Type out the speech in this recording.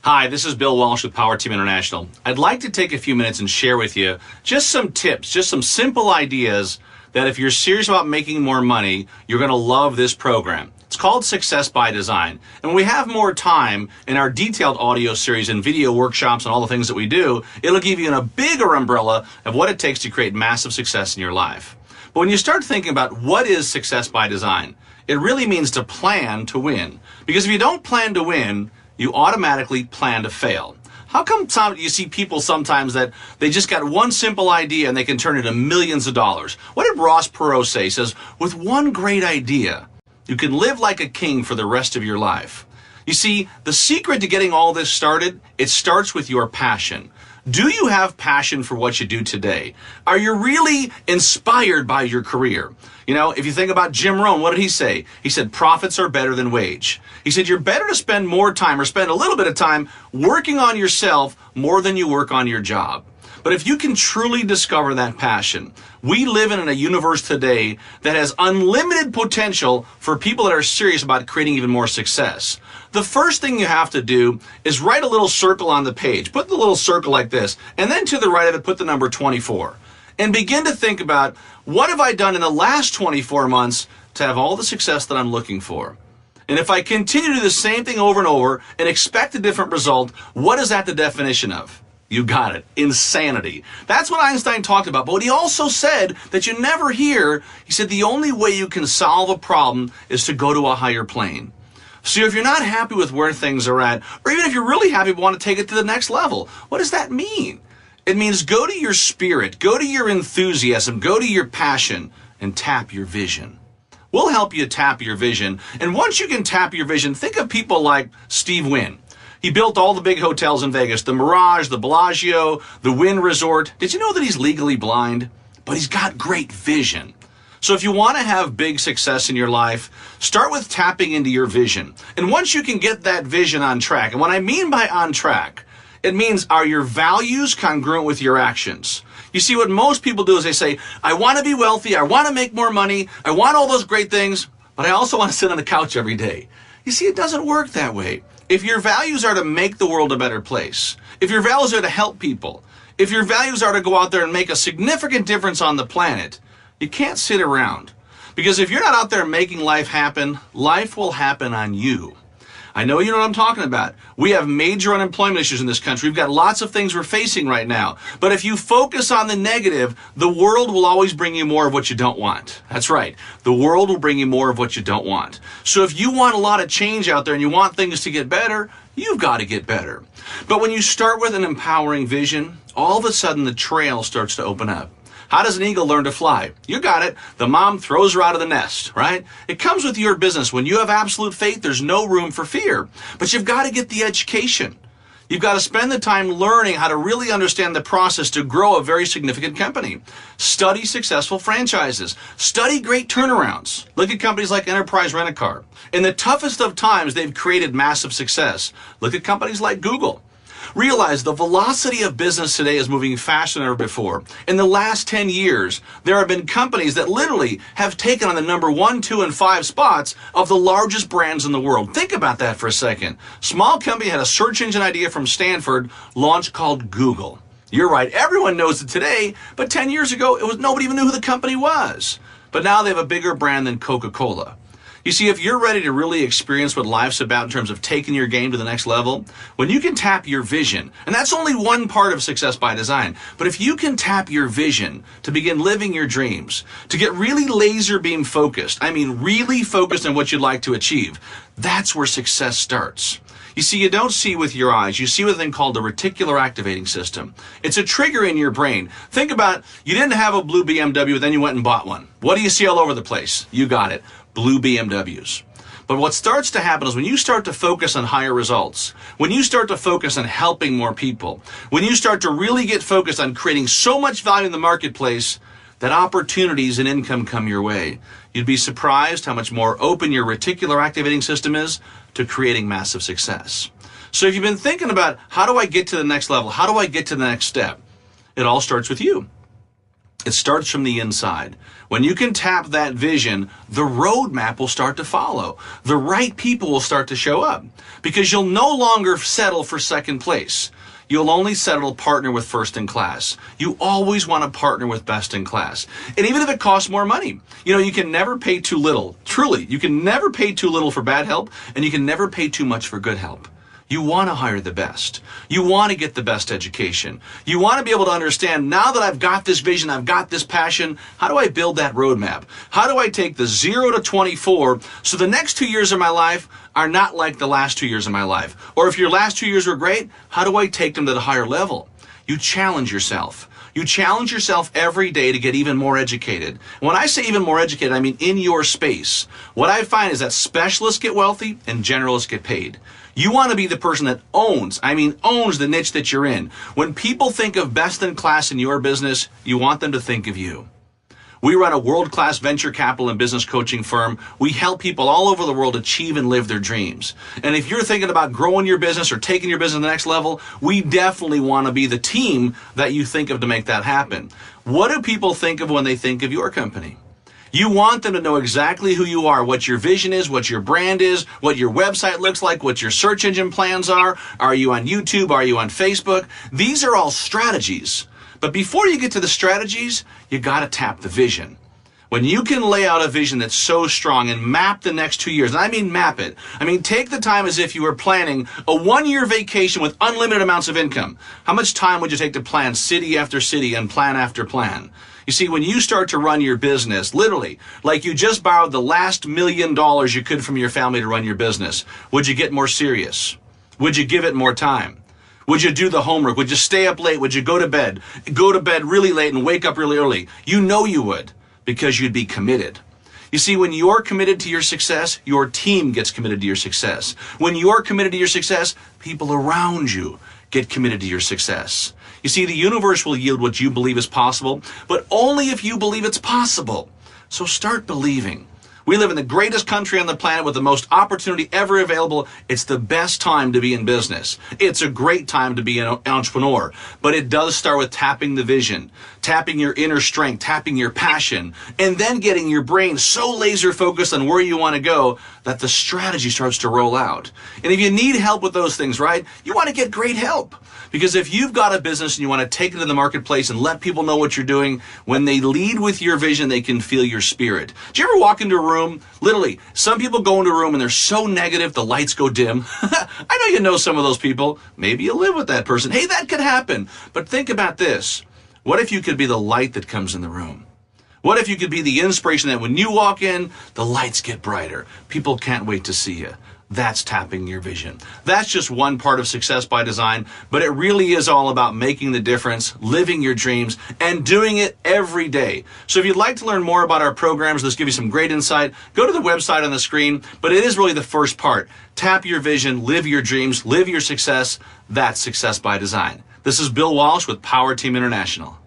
Hi, this is Bill Walsh with Power Team International. I'd like to take a few minutes and share with you just some tips, just some simple ideas that if you're serious about making more money, you're going to love this program. It's called Success by Design. And when we have more time in our detailed audio series and video workshops and all the things that we do, it'll give you a bigger umbrella of what it takes to create massive success in your life. But when you start thinking about what is success by design, it really means to plan to win. Because if you don't plan to win, you automatically plan to fail. How come you see people sometimes that they just got one simple idea and they can turn it into millions of dollars? What did Ross Perot say? He says, with one great idea, you can live like a king for the rest of your life. You see, the secret to getting all this started, it starts with your passion. Do you have passion for what you do today? Are you really inspired by your career? You know, if you think about Jim Rohn, what did he say? He said, profits are better than wage. He said, you're better to spend more time or spend a little bit of time working on yourself more than you work on your job. But if you can truly discover that passion, we live in a universe today that has unlimited potential for people that are serious about creating even more success. The first thing you have to do is write a little circle on the page. Put the little circle like this, and then to the right of it, put the number 24. And begin to think about, what have I done in the last 24 months to have all the success that I'm looking for? And if I continue to do the same thing over and over and expect a different result, what is that the definition of? You got it. Insanity. That's what Einstein talked about. But what he also said that you never hear, he said the only way you can solve a problem is to go to a higher plane. So if you're not happy with where things are at, or even if you're really happy but want to take it to the next level, what does that mean? It means go to your spirit, go to your enthusiasm, go to your passion, and tap your vision. We'll help you tap your vision. And once you can tap your vision, think of people like Steve Wynn. He built all the big hotels in Vegas, the Mirage, the Bellagio, the Wynn Resort. Did you know that he's legally blind? But he's got great vision. So if you want to have big success in your life, start with tapping into your vision. And once you can get that vision on track, and what I mean by on track, it means, are your values congruent with your actions? You see, what most people do is they say, I want to be wealthy, I want to make more money, I want all those great things, but I also want to sit on the couch every day. You see, it doesn't work that way. If your values are to make the world a better place, if your values are to help people, if your values are to go out there and make a significant difference on the planet, you can't sit around. Because if you're not out there making life happen, life will happen on you. I know you know what I'm talking about. We have major unemployment issues in this country. We've got lots of things we're facing right now. But if you focus on the negative, the world will always bring you more of what you don't want. That's right. The world will bring you more of what you don't want. So if you want a lot of change out there and you want things to get better, you've got to get better. But when you start with an empowering vision, all of a sudden the trail starts to open up. How does an eagle learn to fly? You got it. The mom throws her out of the nest, right? It comes with your business. When you have absolute faith, there's no room for fear. But you've got to get the education. You've got to spend the time learning how to really understand the process to grow a very significant company. Study successful franchises. Study great turnarounds. Look at companies like Enterprise Rent-A-Car. In the toughest of times, they've created massive success. Look at companies like Google. Realize the velocity of business today is moving faster than ever before. In the last 10 years, there have been companies that literally have taken on the number 1, 2, and 5 spots of the largest brands in the world. Think about that for a second. Small company had a search engine idea from Stanford, launched called Google. You're right, everyone knows it today, but 10 years ago, nobody even knew who the company was. But now they have a bigger brand than Coca-Cola. You see, if you're ready to really experience what life's about in terms of taking your game to the next level, when you can tap your vision, and that's only one part of success by design, but if you can tap your vision to begin living your dreams, to get really laser beam focused, I mean really focused on what you'd like to achieve, that's where success starts. You see, you don't see with your eyes. You see with a thing called the reticular activating system. It's a trigger in your brain. Think about, you didn't have a blue BMW, then you went and bought one. What do you see all over the place? You got it. Blue BMWs. But what starts to happen is when you start to focus on higher results, when you start to focus on helping more people, when you start to really get focused on creating so much value in the marketplace that opportunities and income come your way, you'd be surprised how much more open your reticular activating system is to creating massive success. So if you've been thinking about, how do I get to the next level? How do I get to the next step? It all starts with you. It starts from the inside. When you can tap that vision, the roadmap will start to follow. The right people will start to show up because you'll no longer settle for second place. You'll only settle to partner with first in class. You always want to partner with best in class. And even if it costs more money, you can never pay too little. Truly, you can never pay too little for bad help, and you can never pay too much for good help. You want to hire the best. You want to get the best education. You want to be able to understand, now that I've got this vision, I've got this passion, how do I build that roadmap? How do I take the 0 to 24 so the next 2 years of my life are not like the last 2 years of my life? Or if your last 2 years were great, how do I take them to the higher level? You challenge yourself. You challenge yourself every day to get even more educated. When I say even more educated, I mean in your space. What I find is that specialists get wealthy and generalists get paid. You want to be the person that owns the niche that you're in. When people think of best in class in your business, you want them to think of you. We run a world-class venture capital and business coaching firm. We help people all over the world achieve and live their dreams. And if you're thinking about growing your business or taking your business to the next level, we definitely want to be the team that you think of to make that happen. What do people think of when they think of your company? You want them to know exactly who you are, what your vision is, what your brand is, what your website looks like, what your search engine plans are. Are you on YouTube? Are you on Facebook? These are all strategies. But before you get to the strategies, you got to tap the vision. When you can lay out a vision that's so strong and map the next 2 years, and I mean map it. I mean take the time as if you were planning a 1-year vacation with unlimited amounts of income. How much time would you take to plan city after city and plan after plan? You see, when you start to run your business, literally, like you just borrowed the last $1 million you could from your family to run your business, would you get more serious? Would you give it more time? Would you do the homework? Would you stay up late? Would you go to bed? Go to bed really late and wake up really early? You know you would, because you'd be committed. You see, when you're committed to your success, your team gets committed to your success. When you're committed to your success, people around you get committed to your success. You see, the universe will yield what you believe is possible, but only if you believe it's possible. So start believing. We live in the greatest country on the planet with the most opportunity ever available. It's the best time to be in business. It's a great time to be an entrepreneur. But it does start with tapping the vision, tapping your inner strength, tapping your passion, and then getting your brain so laser focused on where you want to go that the strategy starts to roll out. And if you need help with those things, right, you want to get great help. Because if you've got a business and you want to take it to the marketplace and let people know what you're doing, when they lead with your vision, they can feel your spirit. Do you ever walk into a room? Literally, some people go into a room and they're so negative, the lights go dim. I know you know some of those people. Maybe you live with that person. Hey, that could happen. But think about this. What if you could be the light that comes in the room? What if you could be the inspiration that when you walk in, the lights get brighter? People can't wait to see you. That's tapping your vision. That's just one part of Success by Design, but it really is all about making the difference, living your dreams, and doing it every day. So if you'd like to learn more about our programs, let's give you some great insight, go to the website on the screen, but it is really the first part. Tap your vision, live your dreams, live your success. That's Success by Design. This is Bill Walsh with Power Team International.